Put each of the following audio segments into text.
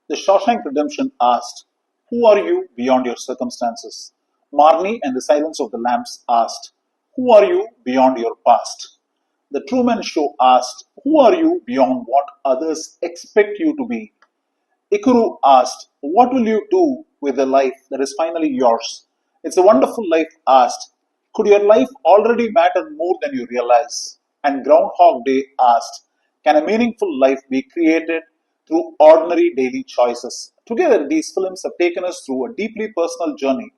The Shawshank Redemption asked, "Who are you beyond your circumstances?" Marnie and the Silence of the Lambs asked, "Who are you beyond your past?" The Truman Show asked, "Who are you beyond what others expect you to be?" Ikuru asked, "What will you do with the life that is finally yours?" It's a Wonderful Life asked, "Could your life already matter more than you realize?" And Groundhog Day asked, "Can a meaningful life be created through ordinary daily choices?" Together, these films have taken us through a deeply personal journey.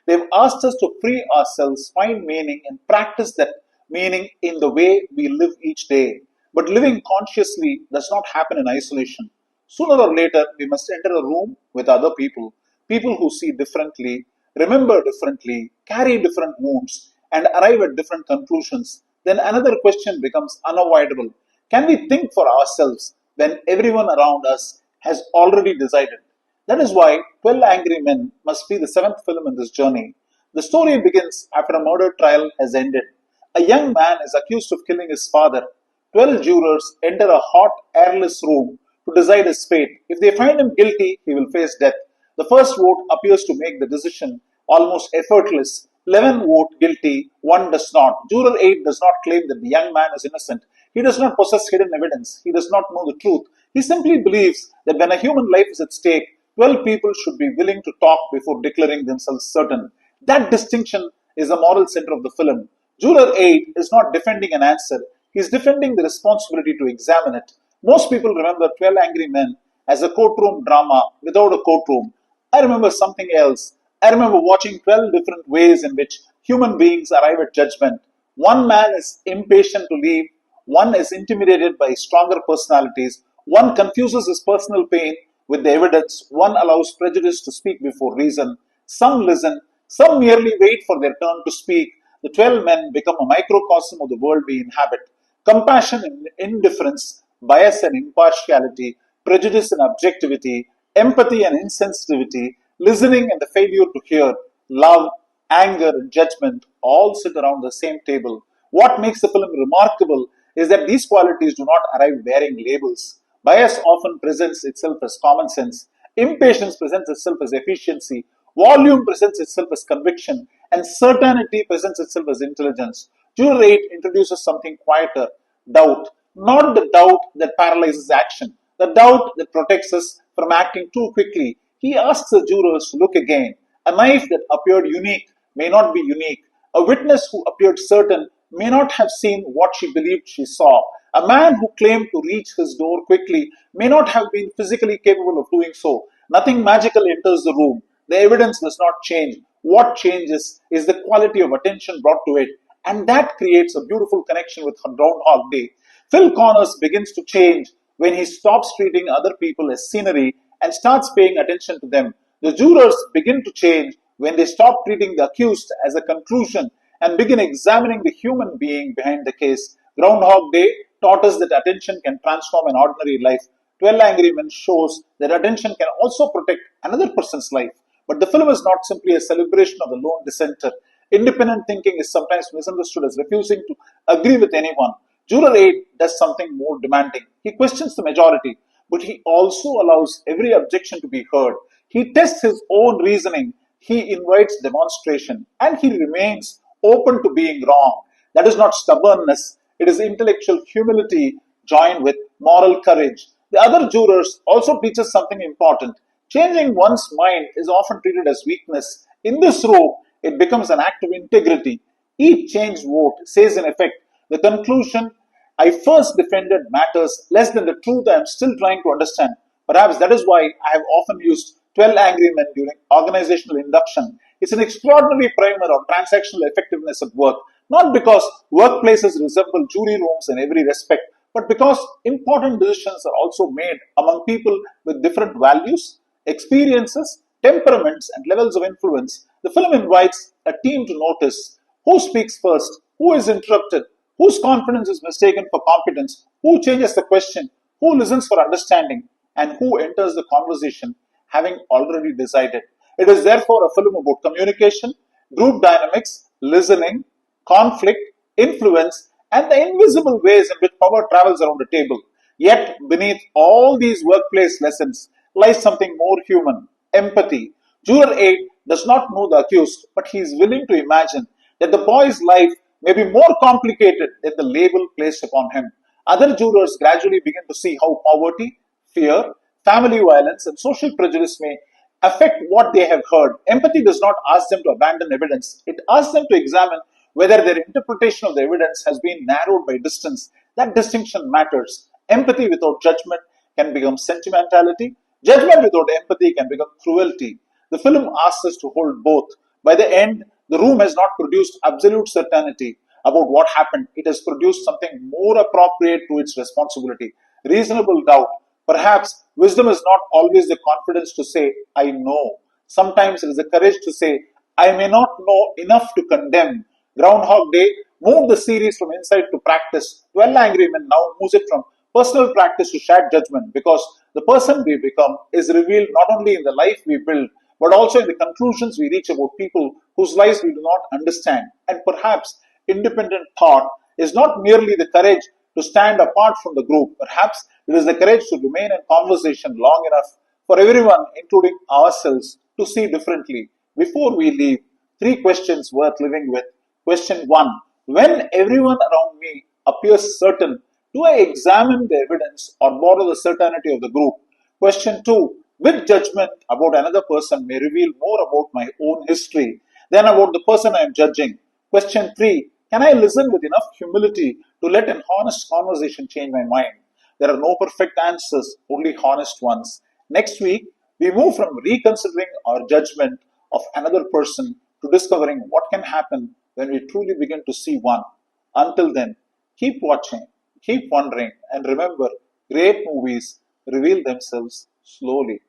They've asked us to free ourselves, find meaning, and practice that meaning in the way we live each day. But living consciously does not happen in isolation. Sooner or later, we must enter a room with other people, people who see differently, remember differently, carry different wounds, and arrive at different conclusions. Then another question becomes unavoidable. Can we think for ourselves when everyone around us has already decided? That is why 12 Angry Men must be the seventh film in this journey. The story begins after a murder trial has ended. A young man is accused of killing his father. 12 jurors enter a hot, airless room to decide his fate. If they find him guilty, he will face death. The first vote appears to make the decision almost effortless. 11 vote guilty, 1 does not. Juror 8 does not claim that the young man is innocent. He does not possess hidden evidence. He does not know the truth. He simply believes that when a human life is at stake, 12 people should be willing to talk before declaring themselves certain. That distinction is the moral center of the film. Juror 8 is not defending an answer, he is defending the responsibility to examine it. Most people remember 12 Angry Men as a courtroom drama without a courtroom. I remember something else. I remember watching 12 different ways in which human beings arrive at judgment. One man is impatient to leave, one is intimidated by stronger personalities, one confuses his personal pain with the evidence, one allows prejudice to speak before reason. Some listen, some merely wait for their turn to speak. The 12 men become a microcosm of the world we inhabit. Compassion and indifference, bias and impartiality, prejudice and objectivity, empathy and insensitivity, listening and the failure to hear, love, anger, and judgment all sit around the same table. What makes the film remarkable is that these qualities do not arrive bearing labels. Bias often presents itself as common sense, impatience presents itself as efficiency, volume presents itself as conviction, and certainty presents itself as intelligence. Juror 8 introduces something quieter, doubt. Not the doubt that paralyzes action, the doubt that protects us from acting too quickly. He asks the jurors to look again. A knife that appeared unique may not be unique. A witness who appeared certain may not have seen what she believed she saw. A man who claimed to reach his door quickly may not have been physically capable of doing so. Nothing magical enters the room. The evidence does not change. What changes is the quality of attention brought to it, and that creates a beautiful connection with Groundhog Day. Phil Connors begins to change when he stops treating other people as scenery and starts paying attention to them. The jurors begin to change when they stop treating the accused as a conclusion and begin examining the human being behind the case. Groundhog Day taught us that attention can transform an ordinary life. 12 Angry Men shows that attention can also protect another person's life. But the film is not simply a celebration of the lone dissenter. Independent thinking is sometimes misunderstood as refusing to agree with anyone. Juror 8 does something more demanding. He questions the majority, but he also allows every objection to be heard. He tests his own reasoning, he invites demonstration, and he remains open to being wrong. That is not stubbornness, it is intellectual humility joined with moral courage. The other jurors also teach us something important. Changing one's mind is often treated as weakness. In this room, it becomes an act of integrity. Each changed vote says, in effect, the conclusion I first defended matters less than the truth I am still trying to understand. Perhaps that is why I have often used 12 Angry Men during organizational induction. It's an extraordinary primer on transactional effectiveness at work, not because workplaces resemble jury rooms in every respect, but because important decisions are also made among people with different values, experiences, temperaments, and levels of influence. The film invites a team to notice who speaks first, who is interrupted, whose confidence is mistaken for competence, who changes the question, who listens for understanding, and who enters the conversation having already decided. It is therefore a film about communication, group dynamics, listening, conflict, influence, and the invisible ways in which power travels around the table. Yet, beneath all these workplace lessons lies something more human: empathy. Juror 8 does not know the accused, but he is willing to imagine that the boy's life may be more complicated than the label placed upon him. Other jurors gradually begin to see how poverty, fear, family violence, and social prejudice may affect what they have heard. Empathy does not ask them to abandon evidence, it asks them to examine whether their interpretation of the evidence has been narrowed by distance. That distinction matters. Empathy without judgment can become sentimentality, judgment without empathy can become cruelty. The film asks us to hold both. By the end, the room has not produced absolute certainty about what happened, it has produced something more appropriate to its responsibility: reasonable doubt. Perhaps wisdom is not always the confidence to say, I know. Sometimes it is the courage to say, I may not know enough to condemn. Groundhog Day moved the series from insight to practice. 12 Angry Men now moves it from personal practice to shared judgment, because the person we become is revealed not only in the life we build, but also in the conclusions we reach about people whose lives we do not understand. And perhaps independent thought is not merely the courage to stand apart from the group. Perhaps it is the courage to remain in conversation long enough for everyone, including ourselves, to see differently. Before we leave, three questions worth living with. Question 1: when everyone around me appears certain, do I examine the evidence or borrow the certainty of the group? Question 2: which judgment about another person may reveal more about my own history than about the person I am judging? Question 3: can I listen with enough humility to let an honest conversation change my mind? There are no perfect answers, only honest ones. Next week, we move from reconsidering our judgment of another person to discovering what can happen when we truly begin to see one. Until then, keep watching, keep wondering, and remember, great movies reveal themselves slowly.